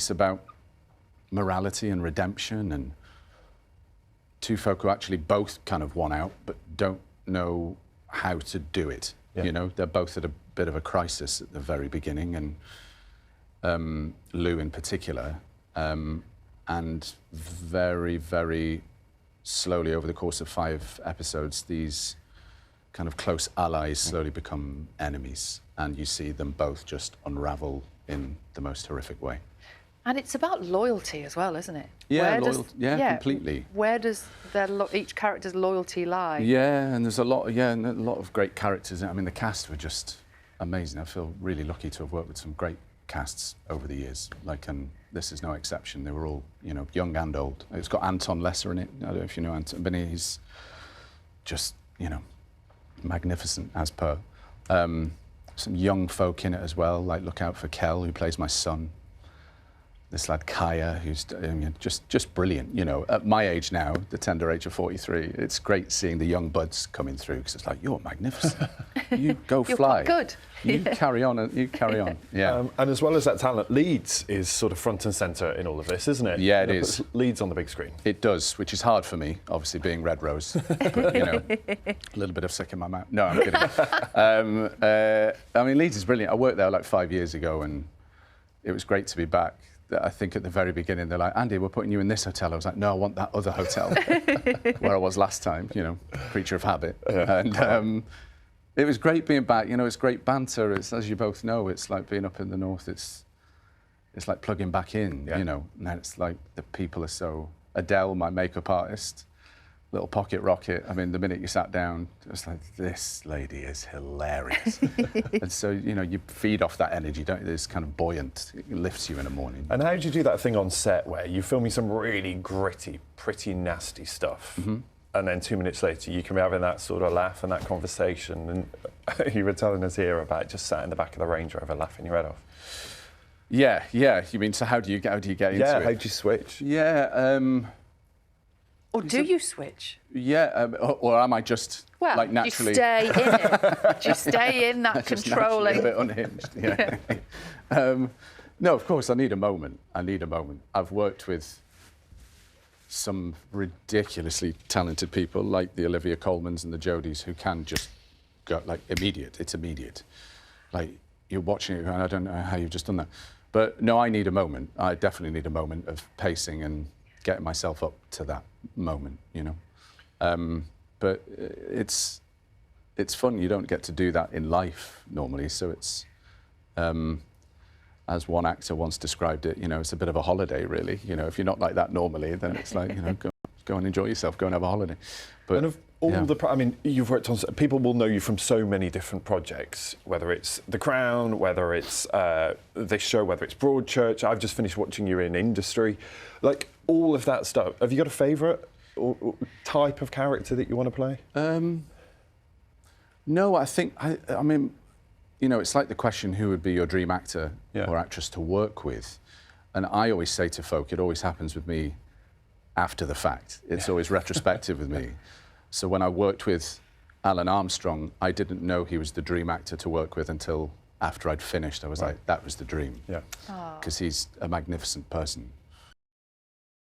It's about morality and redemption, and two folk who actually both kind of want out but don't know how to do it. Yeah. You know, they're both at a bit of a crisis at the very beginning, and Lou in particular, and very, very slowly over the course of 5 episodes, these kind of close allies slowly become enemies, and you see them both just unravel in the most horrific way. And it's about loyalty as well, isn't it? Yeah, completely. Where does each character's loyalty lie? Yeah, and there's a lot of great characters. I mean, the cast were just amazing. I feel really lucky to have worked with some great casts over the years. Like, and this is no exception. They were all, you know, young and old. It's got Anton Lesser in it. I don't know if you know Anton, but he's just, you know, magnificent as per. Some young folk in it as well. Like, look out for Kel, who plays my son. This lad Kaya, who's just brilliant. You know, at my age now, the tender age of 43, it's great seeing the young buds coming through, because it's like, you're magnificent. You go fly. You're quite good. You carry on. You carry on. Yeah. And as well as that talent, Leeds is sort of front and centre in all of this, isn't it? Yeah, it is. Leeds on the big screen. It does, which is hard for me, obviously being Red Rose. But, you know, a little bit of sick in my mouth. No, I'm kidding. I mean, Leeds is brilliant. I worked there like 5 years ago, and it was great to be back. I think at the very beginning, they're like, Andy, we're putting you in this hotel. I was like, no, I want that other hotel where I was last time, you know, creature of habit. Yeah. And it was great being back. You know, it's great banter. It's, as you both know, it's like being up in the north. It's like plugging back in, you know. And then it's like the people are so... Adele, my makeup artist, little pocket rocket. I mean, the minute you sat down, it was like, this lady is hilarious. And so, you know, you feed off that energy, don't you? It's kind of buoyant. It lifts you in the morning. And how did you do that thing on set where you film me some really gritty, pretty nasty stuff, and then 2 minutes later you can be having that sort of laugh and that conversation, and you were telling us here about just sat in the back of the Range Rover laughing your head off. Yeah, yeah. You mean, so how do you get into it? Yeah, how do you switch? Yeah, or do you switch? Yeah, or am I just, well, like, naturally... you stay in it. You stay in that controlling... a bit unhinged, yeah. No, of course, I need a moment. I've worked with some ridiculously talented people, like the Olivia Colmans and the Jodies, who can just go, like, immediate. It's immediate. Like, you're watching it, and I don't know how you've just done that. But, no, I need a moment. I definitely need a moment of pacing and getting myself up to that moment, you know. But it's fun. You don't get to do that in life normally, so it's, as one actor once described it, you know, it's a bit of a holiday, really. You know, if you're not like that normally, then it's like, you know, go and enjoy yourself, go and have a holiday. But, and of all I mean, you've worked on... People will know you from so many different projects, whether it's The Crown, whether it's this show, whether it's Broadchurch. I've just finished watching you in Industry. Like, all of that stuff. Have you got a favourite or type of character that you want to play? No, I think... I mean, you know, it's like the question, who would be your dream actor or actress to work with? And I always say to folk, it always happens with me after the fact. It's always retrospective with me. So when I worked with Alan Armstrong, I didn't know he was the dream actor to work with until after I'd finished. I was like, that was the dream. Yeah. Because he's a magnificent person.